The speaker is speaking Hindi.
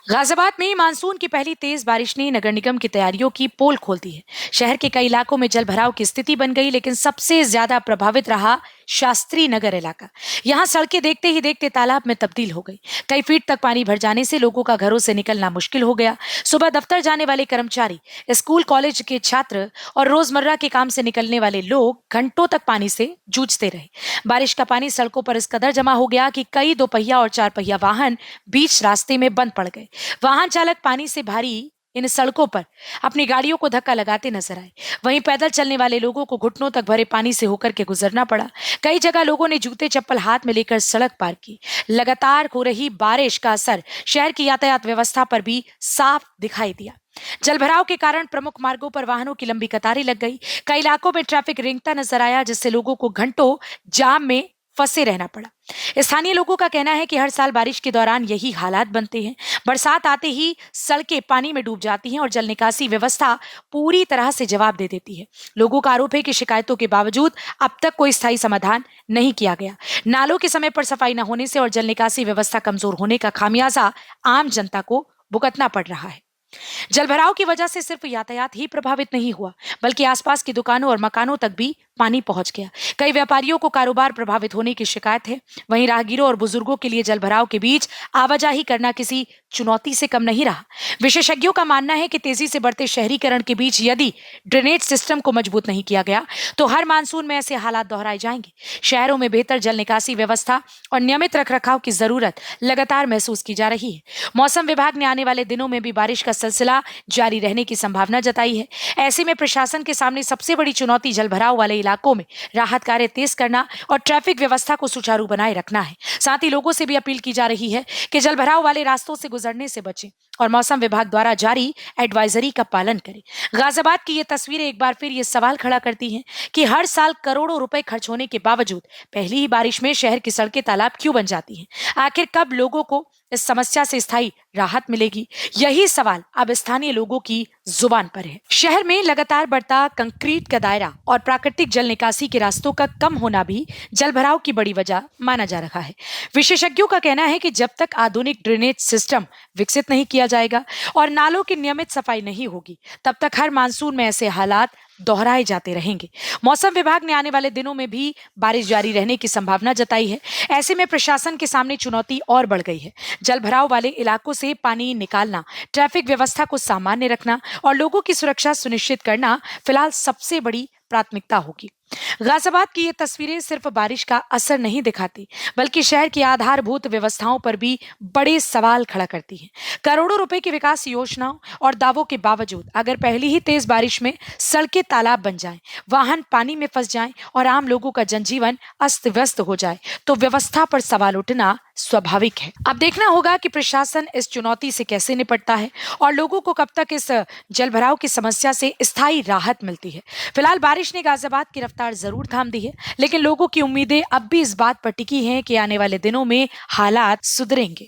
गाजियाबाद में मानसून की पहली तेज बारिश ने नगर निगम की तैयारियों की पोल खोल दी है। शहर के कई इलाकों में जल भराव की स्थिति बन गई, लेकिन सबसे ज्यादा प्रभावित रहा शास्त्री नगर इलाका। यहाँ सड़कें देखते ही देखते तालाब में तब्दील हो गई। कई फीट तक पानी भर जाने से लोगों का घरों से निकलना मुश्किल हो गया। सुबह दफ्तर जाने वाले कर्मचारी, स्कूल कॉलेज के छात्र और रोजमर्रा के काम से निकलने वाले लोग घंटों तक पानी से जूझते रहे। बारिश का पानी सड़कों पर इस कदर जमा हो गया कि कई दोपहिया और चार पहिया वाहन बीच रास्ते में बंद पड़ गए। वाहन चालक पानी से भारी इन सड़कों पर अपनी गाड़ियों को धक्का लगाते नजर आए। वहीं पैदल चलने वाले लोगों को घुटनों तक भरे पानी से होकर के गुजरना पड़ा। कई जगह लोगों ने जूते चप्पल हाथ में लेकर सड़क पार की। लगातार हो रही बारिश का असर शहर की यातायात व्यवस्था पर भी साफ दिखाई दिया। जलभराव के कारण प्रमुख मार्गों पर वाहनों की लंबी कतारें लग गई। कई इलाकों में ट्रैफिक रेंगता नजर आया, जिससे लोगों को घंटों जाम में फंसे रहना पड़ा। स्थानीय लोगों का कहना है कि हर साल बारिश के दौरान यही हालात बनते हैं। बरसात आते ही सड़कें पानी में डूब जाती हैं और जल निकासी व्यवस्था पूरी तरह से जवाब दे देती है। लोगों का आरोप है कि शिकायतों के बावजूद अब तक कोई स्थायी समाधान नहीं किया गया। नालों के समय पर सफाई न होने से और जल निकासी व्यवस्था कमजोर होने का खामियाजा आम जनता को भुगतना पड़ रहा है। जलभराव की वजह से सिर्फ यातायात ही प्रभावित नहीं हुआ, बल्कि आसपास की दुकानों और मकानों तक भी पानी पहुंच गया। कई व्यापारियों को कारोबार प्रभावित होने की शिकायत है। वहीं राहगीरों और बुजुर्गों के लिए जलभराव के बीच आवाजाही करना किसी चुनौती से कम नहीं रहा। विशेषज्ञों का मानना है कि तेजी से बढ़ते शहरीकरण के बीच यदि ड्रेनेज सिस्टम को मजबूत नहीं किया गया तो हर मानसून में ऐसे हालात दोहराए जाएंगे। शहरों में बेहतर जल निकासी व्यवस्था और नियमित रखरखाव की जरूरत लगातार महसूस की जा रही है। मौसम विभाग ने आने वाले दिनों में भी बारिश का सिलसिला जारी रहने की संभावना जताई है। ऐसे में प्रशासन के सामने सबसे बड़ी चुनौती जलभराव वाले इलाकों में राहत कार्य तेज करना और ट्रैफिक व्यवस्था को सुचारू बनाए रखना है। साथ ही लोगों से भी अपील की जा रही है कि जलभराव वाले रास्तों से गुजरने से बचें और मौसम विभाग द्वारा जारी एडवाइजरी का पालन करें। गाजियाबाद की ये तस्वीरें एक बार फिर ये सवाल खड़ा करती हैं कि हर साल करोड़ों रुपए खर्च होने के बावजूद पहली ही बारिश में शहर की सड़कें तालाब क्यों बन जाती हैं। आखिर कब लोगों को इस समस्या से स्थायी राहत मिलेगी? यही सवाल अब स्थानीय लोगों की जुबान पर है। शहर में लगातार बढ़ता कंक्रीट का दायरा और प्राकृतिक जल निकासी के रास्तों का कम होना भी जलभराव की बड़ी वजह माना जा रहा है। विशेषज्ञों का कहना है कि जब तक आधुनिक ड्रेनेज सिस्टम विकसित नहीं किया जाएगा और नालों की नियमित सफाई नहीं होगी, तब तक हर मानसून में ऐसे हालात दोहराए जाते रहेंगे। मौसम विभाग ने आने वाले दिनों में भी बारिश जारी रहने की संभावना जताई है। ऐसे में प्रशासन के सामने चुनौती और बढ़ गई है। जलभराव वाले इलाकों से पानी निकालना, ट्रैफिक व्यवस्था को सामान्य रखना और लोगों की सुरक्षा सुनिश्चित करना फिलहाल सबसे बड़ी प्राथमिकता होगी। गाजियाबाद की ये तस्वीरें सिर्फ बारिश का असर नहीं दिखाती, बल्कि शहर की आधारभूत व्यवस्थाओं पर भी बड़े सवाल खड़ा करती हैं। करोड़ों रुपए की विकास योजनाओं और दावों के बावजूद अगर पहली ही तेज बारिश में सड़कें तालाब बन जाएं, वाहन पानी में फंस जाएं और आम लोगों का जनजीवन अस्त व्यस्त हो जाए, तो व्यवस्था पर सवाल उठना स्वाभाविक है। अब देखना होगा कि प्रशासन इस चुनौती से कैसे निपटता है और लोगों को कब तक इस जलभराव की समस्या से स्थायी राहत मिलती है। फिलहाल बारिश ने गाजियाबाद की रफ्तार जरूर थाम दी है, लेकिन लोगों की उम्मीदें अब भी इस बात पर टिकी हैं कि आने वाले दिनों में हालात सुधरेंगे।